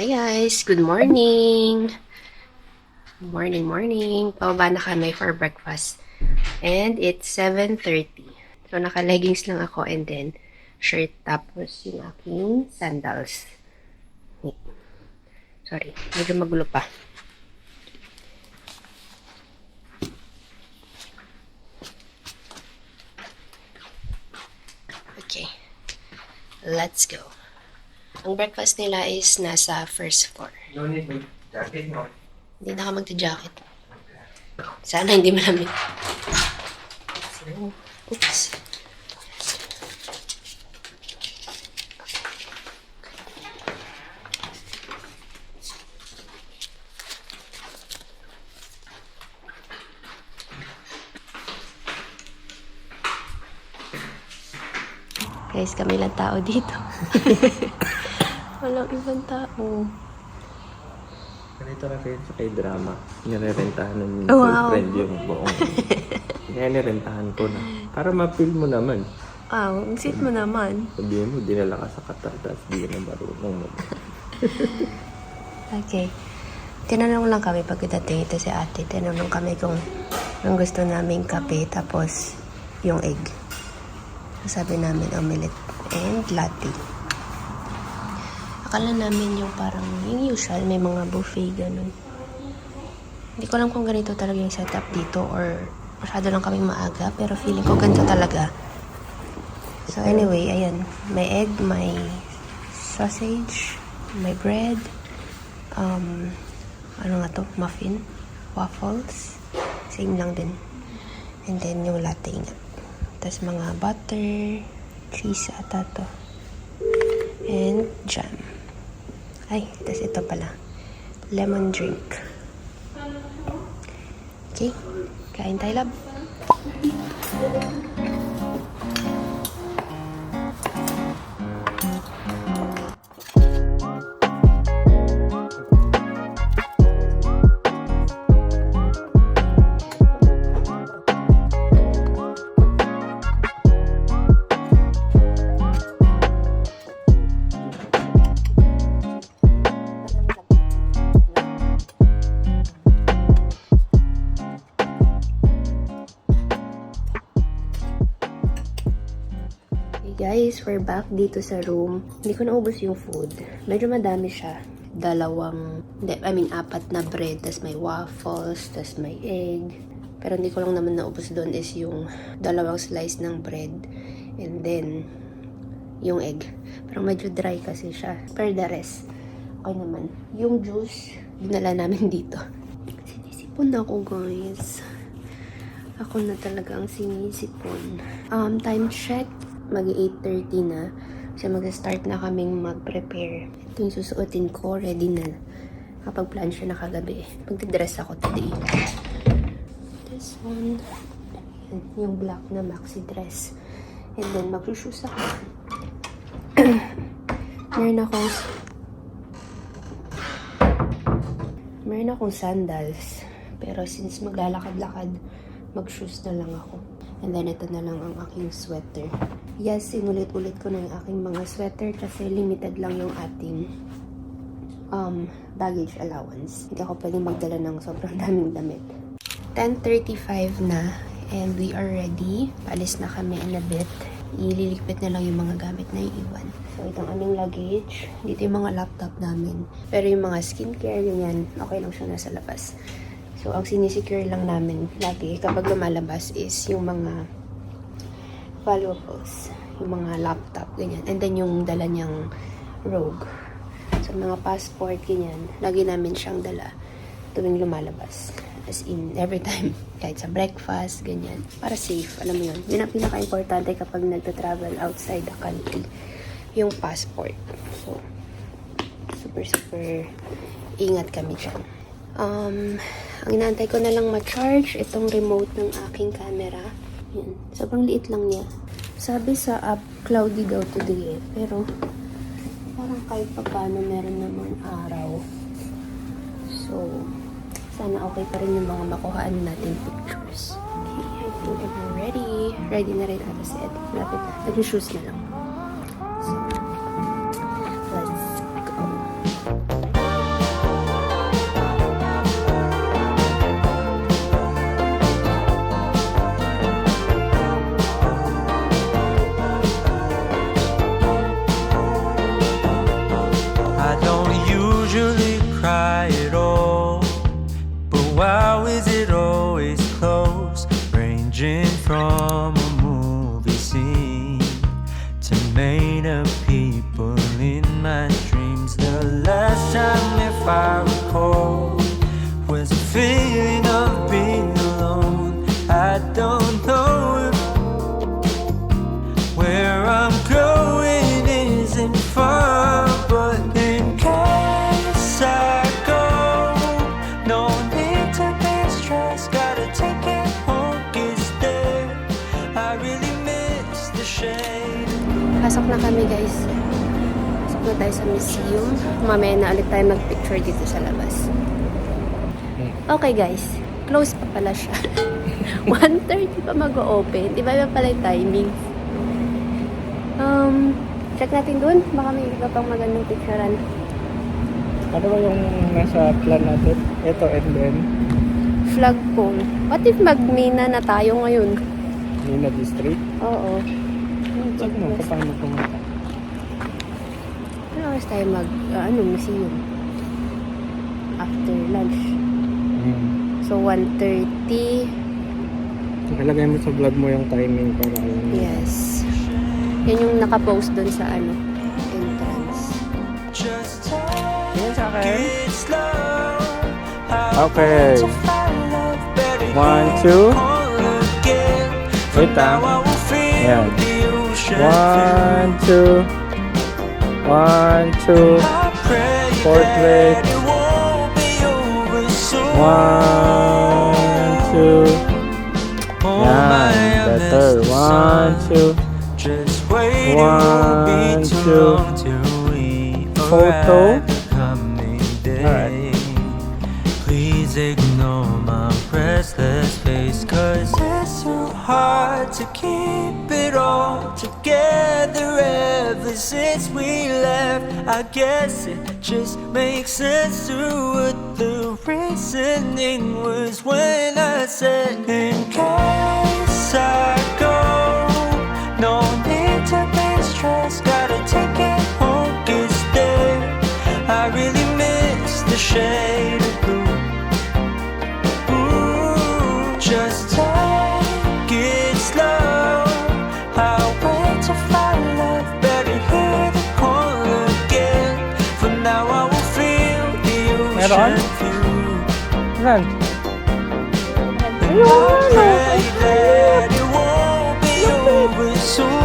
Hi guys, good morning. Morning, morning. Pababa na kami for breakfast. And it's 7:30. So naka-leggings lang ako and then shirt tapos yung aking sandals. Sorry, medyo magulo pa. Okay, let's go. Ang breakfast nila is nasa first floor. No need to jacket, no? Hindi na ka magta-jacket. Sana hindi malamig. So, oops. Guys, kami lang tao dito. Walang ibang tao. Ganito na kayo sa K-drama. Nirerentahan ng Wow. girlfriend yung buong. Nirerentahan ko na. Para ma-feel mo naman. Wow, ang sweet mo naman. Sabihin mo, dinala ka sa Qatar, tapos di na marunong mo. Okay. Tinanong lang kami pagdating ito si ate. Tinanong kami kung ang gusto naming kape tapos yung egg. Sabi namin omelette and latte. Akala namin yung parang yung usual, may mga buffet ganun. Hindi ko alam kung ganito talaga yung setup dito or masyado lang kaming maaga pero feeling ko ganito talaga. So anyway, ayan. May egg, may sausage, may bread, ano nga to? Muffin, waffles, same lang din. And then yung latte nga. Tapos mga butter, cheese ata to. And jam. Ay, tapos ito pala. Lemon drink. Okay, kain tayo, love. Guys, we're back dito sa room. Hindi ko naubos yung food. Medyo madami siya. Apat na bread, tas may waffles, tas may egg. Pero hindi ko lang naman naubos doon is yung 2 slice ng bread. And then, yung egg. Pero medyo dry kasi siya. Per the rest, okay naman. Yung juice, dinala namin dito. Sinisipon ako, guys. Ako na talaga ang sinisipon. Time check. Mag-8:30 na. So, mag-start na kaming mag-prepare. Ito yung susuotin ko. Ready na. Kapag plan siya na kagabi. Magdidress ako today. This one. Yung black na maxi dress. And then, mag-shoes ako. Meron akong sandals. Pero since maglalakad-lakad, mag-shoes na lang ako. And then, ito na lang ang aking sweater. Yes, inulit-ulit ko na yung aking mga sweater kasi limited lang yung ating baggage allowance. Hindi ako pwedeng magdala ng sobrang daming damit. 10:35 na and we are ready. Paalis na kami in a bit. Ililigpit na lang yung mga gamit na iiwan. So, itong aming luggage. Dito yung mga laptop namin. Pero yung mga skincare, ganyan, okay lang siya nasa labas. So, ang sinisecure lang namin lagi kapag lumalabas is yung mga valuables, yung mga laptop, ganyan. And then yung dala niyang Rogue. So, mga passport, ganyan. Lagi namin siyang dala tuwing lumalabas. As in, every time. Kahit sa breakfast, ganyan. Para safe, alam mo yun. Yun ang pinaka-importante kapag nagta-travel outside the country. Yung passport. So, super ingat kami dyan. Ang inaantay ko na lang ma-charge itong remote ng aking camera. Yan. Sobrang liit lang niya. Sabi sa app, cloudy daw today eh. Pero, parang kahit pa paano meron namang araw. So, sana okay pa rin yung mga makuhaan natin pictures. Okay, I think I'm ready. Ready na rin ata si Ed. Lapit na. Nag-shoes na lang. So, let's go. Imagine from a movie scene to made of people in my dreams. The last time, if I recall, was a feeling of being alone. I don't know if where I'm going isn't far, but in case I go, no need to be stressed. Gotta take it home, it's there. I really miss the shade. Pasok na kami guys. Pasok na tayo sa museum. Mamaya na ulit tayo mag-picture dito sa labas. Okay guys, close pa pala siya. 1:30 pa mag-open. Di ba yun pala yung timing? Check natin dun. Baka may iba pang magandang picturean. Ano ba yung nasa plan natin? Ito and then Flagpole. What if magmina na tayo ngayon? Nina District. Oo. Check mo kung paano pumunta. Ano oras tayo museum? After lunch. So, 1:30. Nakalagay mo sa vlog mo yung timing para alam mo. Yes. Yan yung nakapost dun sa entrance. Yan sa akin. Okay. 1, 2. Wait lang. Yan. 1, 2. 1, 2. Portrait. 1, 2. Yan. Better. 1, 2. 1, 2. Photo. Alright. Please ignore my restless face, 'cause it's so hard to keep it all together ever since we left. I guess it just makes sense to what the reasoning was when I said, in case I go, no need to be stressed. Gotta take it home, it's there. I really miss the shade of blue. Ooh, just take it slow. I'll wait to find love. Better hear the call again. For now I will feel the ocean view. Run. And I pray that it won't be over soon.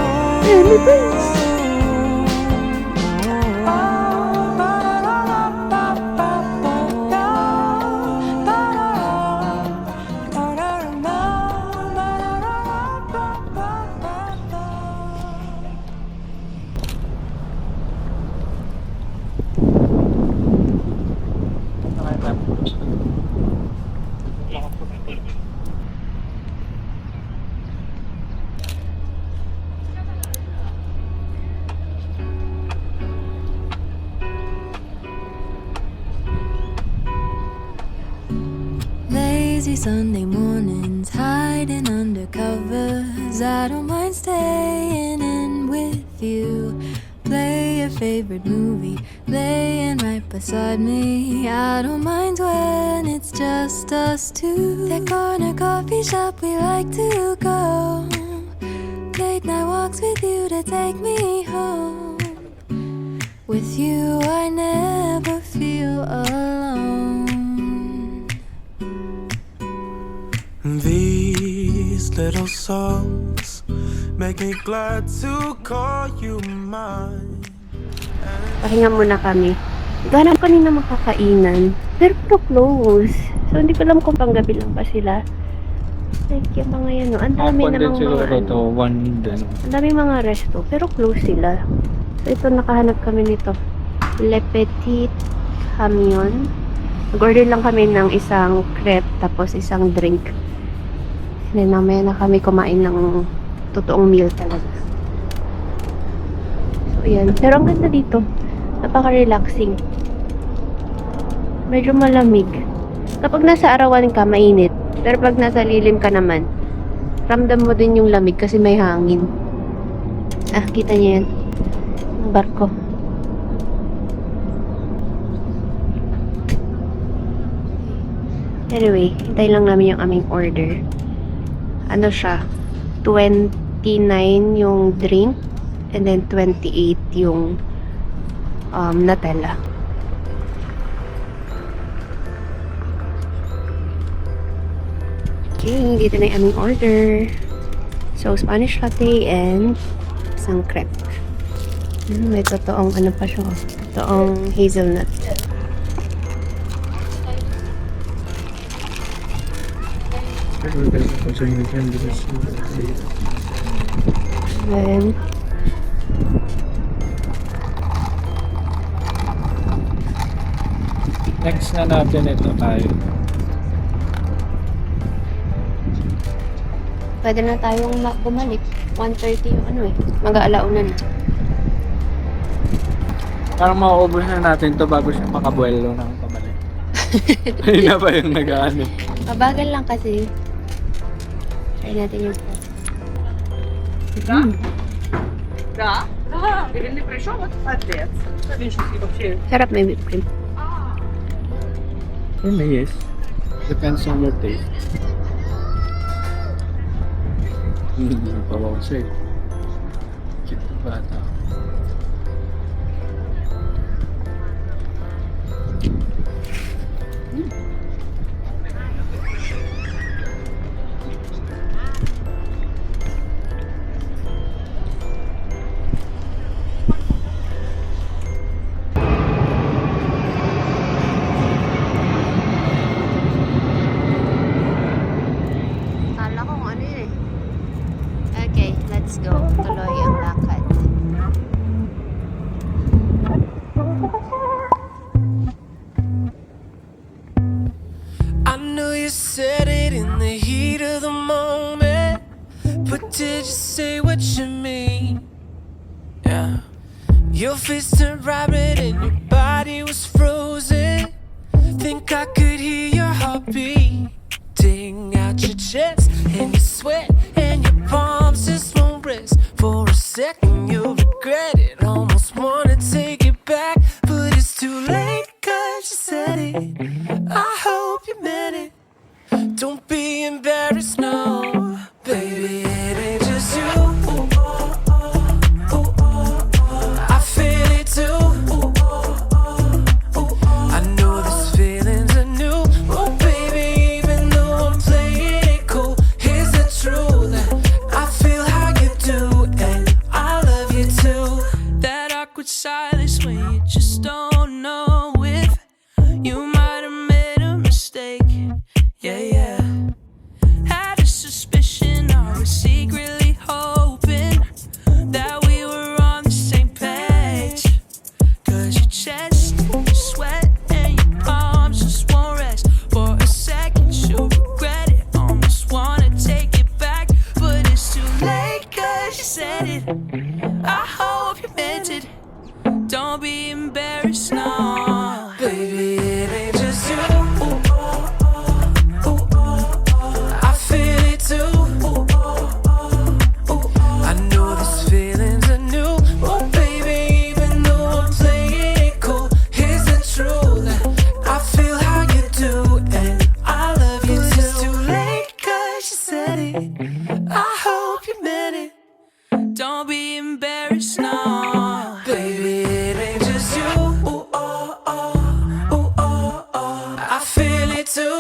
Lazy Sunday mornings, hiding under covers. I don't mind staying in with you. Play your favorite movie, laying right beside me. I don't mind when it's just us two. That corner coffee shop we like to go. Late night walks with you to take me home. With you I never feel alone. These little songs make me glad to call you mine. Pahinga muna kami. Ganap kanina makakainan. Pero close. So, hindi ko alam kung panggabi lang pa sila. Like, yung mga yan, no? Ang dami namang mga, ang dami mga resto. Pero close sila. So, ito, nakahanap kami nito. Le Petit Camion. Nag-order lang kami ng isang crepe, tapos isang drink. Then, namaya na kami kumain ng totoong meal talaga. So, yan. Pero ang ganda dito. Napaka-relaxing. Medyo malamig. Kapag nasa arawan ka, mainit. Pero pag nasa lilim ka naman, ramdam mo din yung lamig kasi may hangin. Ah, kita niyo yan. Ang barko. Anyway, hintay lang namin yung aming order. ano siya, 29 yung drink, and then 28 yung Nutella. Okay, dito na yung aming order. So, Spanish latte and isang crepe. May totoong ano pa siya. Totoong hazelnut. Then, Next na natin ito tayo. pwede na tayong bumalik. 1:30 yung ano eh. Mag-aalauna na. Parang mauubos na natin to bago siya makabuelo ng pabalik. Ayun na ba yung nag-ano? Mabagal lang kasi. Try natin yung sarap, may whipped cream. Yes. Depends on your taste. Pabaw siya eh. Cute na bata. Kala ko kung ano yun eh. Okay, let's go. Tuloy ang lakad. I know you said it in the heat of the moment, but did you say what you mean? Yeah. Your face turned bright red and your body was frozen. Think I could hear your heartbeat beating out your chest, and your sweat and your palms just won't rest. For a second you'll regret it, almost wanna take it back, but it's too late 'cause you said it. I hope you meant it. Don't be embarrassed, no. Baby, it ain't just you. I feel it too. I know this feelings are new. Oh baby, even though I'm playing it cool, here's the truth. I feel how you do, and I love you too. That awkward silence when you just don't know if you might have made a mistake. Yeah, yeah. Had a suspicion, I was secretly hoping that we were on the same page. 'Cause your chest, your sweat, and your palms just won't rest. For a second you'll regret it, almost wanna take it back, but it's too late 'cause you said it. I hope you meant it. Don't be embarrassed, no. Baby, it ain't just you. I feel it too. I know these feelings are new. Oh baby, even though I'm playing it cool, here's the truth. I feel how you do, and I love you too. It's too late 'cause you said it. I hope you meant it. Don't be embarrassed, no. Baby, it ain't just you. I feel it too.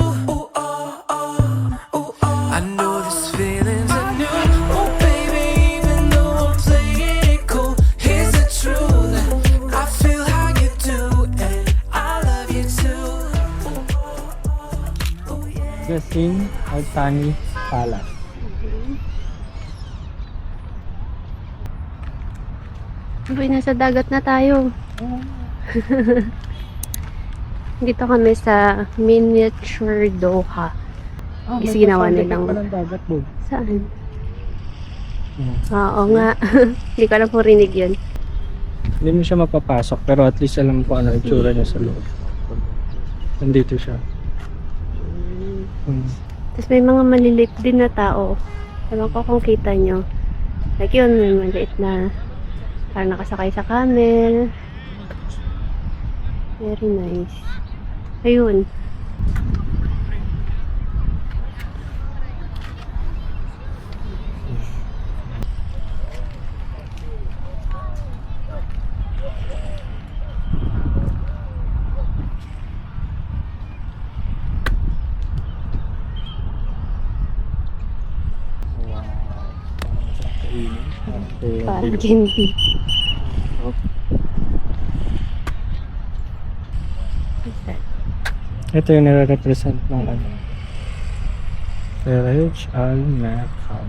I know these feelings are new. Oh baby, even though I'm playing it cool, here's the truth. I feel how you do, and I love you too. Oh yeah. Justin Altani Palace. Uy, nasa dagat na tayo. Dito kami sa Miniature Doha. Is ginawa nilang... Walang dagat, bro. Saan? Oo nga. Hindi ko alam kung rinig yun. Hindi mo siya mapapasok, pero at least alam ko ano itsura niya sa loob. Nandito siya. Tapos may mga maliliit din na tao. Ewan ko kung kita nyo. Like yun, may maliit na parang nakasakay sa camel. Very nice. Ayun. Okay. Parang candy. Ito yung nire-represent ng ano. Serge Al-Mekab.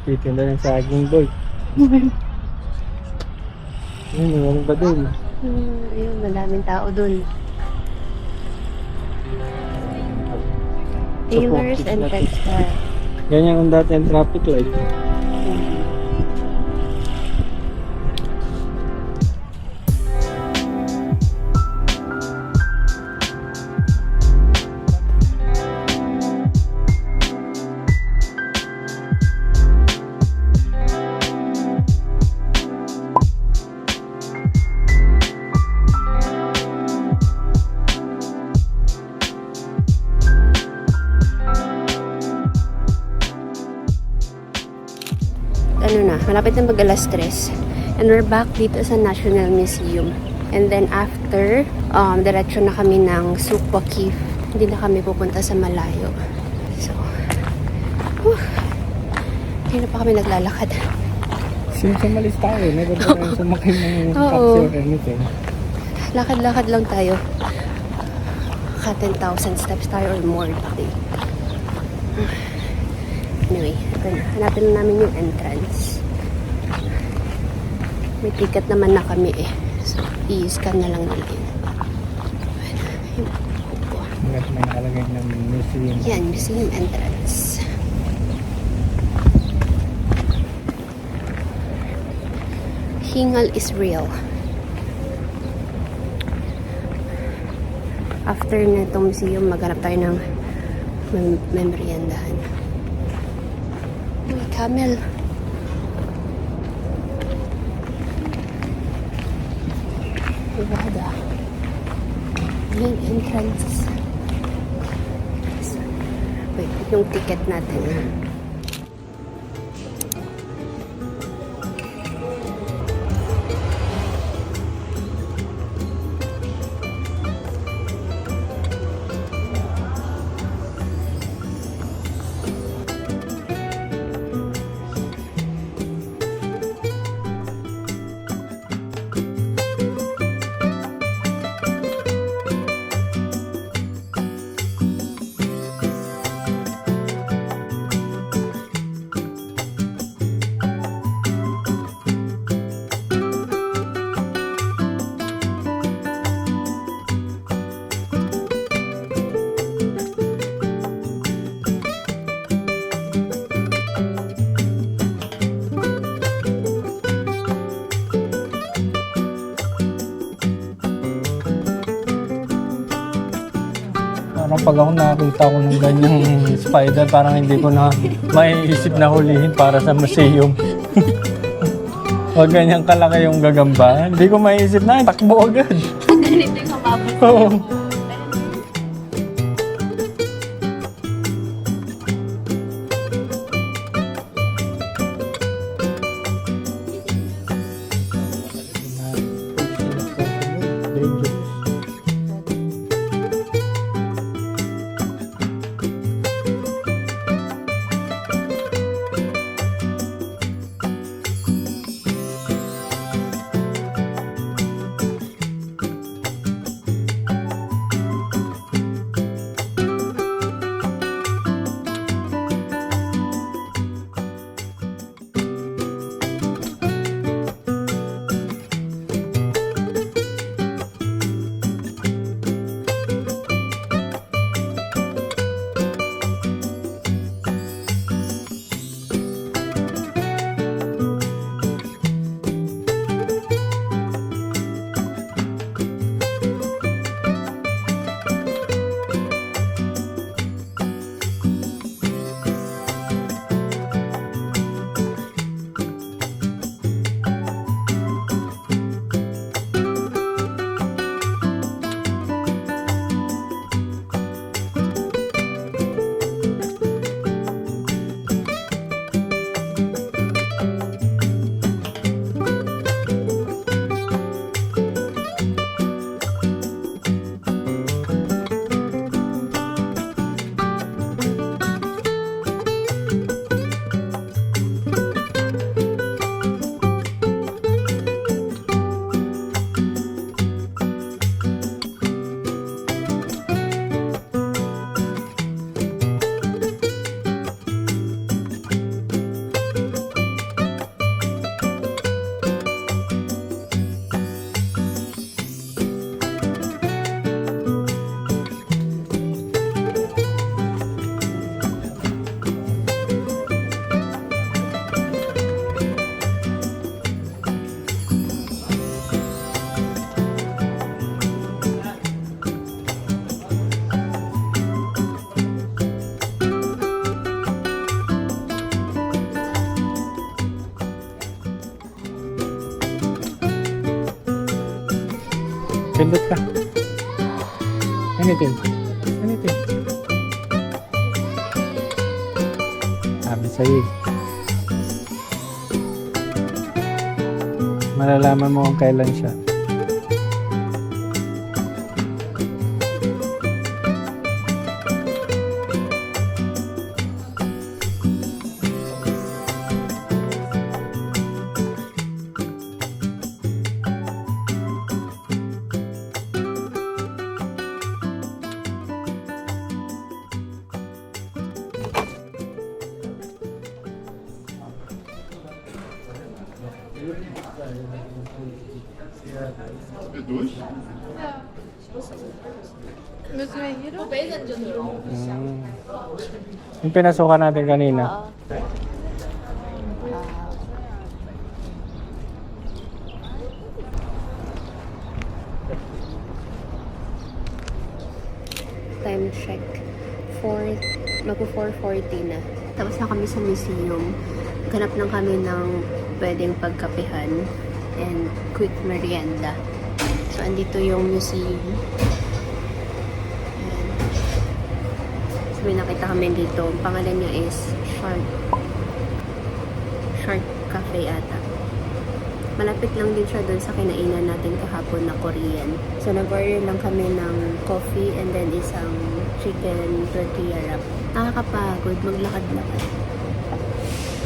Titinda ng saging boy. Ayun, meron ba dun? Ayun, madaming tao dun. Tailors and textile. Ganyan ang dati ang traffic light. Ano na, malapit na mag alas 3. And we're back dito sa National Museum. And then after, diretso na kami ng Souq Waqif. Hindi na kami pupunta sa malayo. So, hindi na pa kami naglalakad. Since umalis tayo, never pa tayo sumakay ng Oo. taxi or anything. Lakad-lakad lang tayo. Ka 10,000 steps tayo or more today. Anyway, hanapin na namin yung entrance. May ticket naman na kami eh. So, i-scan na lang nila yun. Hanggat may nakalagay ng museum. Yan, museum entrance. Hingal is real. After na itong museum, maghanap tayo ng memoryandahan. Uy, camel. Ibada. Main entrance. Wait, yung ticket natin. Parang pag ako nakakita ko ng ganyang spider, parang hindi ko na maiisip na hulihin para sa museum. Wag ganyang kalaki yung gagamba. Hindi ko maiisip na, takbo agad. Ganito yung mababot. Oo. Pindot ka. Anything. Anything. Sabi sa'yo eh. Malalaman mo kung kailan siya. Yung pinasukan natin kanina. Time check. Mag-4:40 na. Tapos na kami sa museum. Ganap lang kami ng pwedeng pagkapehan and quick merienda. So, andito yung museum. Ayan. So, may nakita kami dito. Ang pangalan niya is Shark Cafe ata. Malapit lang din siya doon sa kinainan natin kahapon na Korean. So, nag-order lang kami ng coffee and then isang chicken tortilla wrap. Nakakapagod, maglakad-lakad.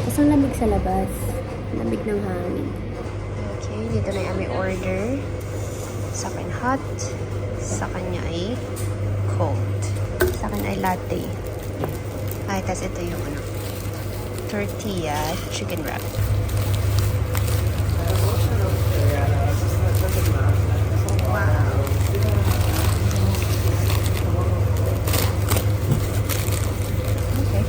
Tapos ang lamig sa labas. Lamig ng hangin. Okay, dito na yung aming order. Sa akin hot. Sa kanya ay cold. Sa akin ay latte. Ay, tas ito yung tortilla chicken wrap. Wow. Okay.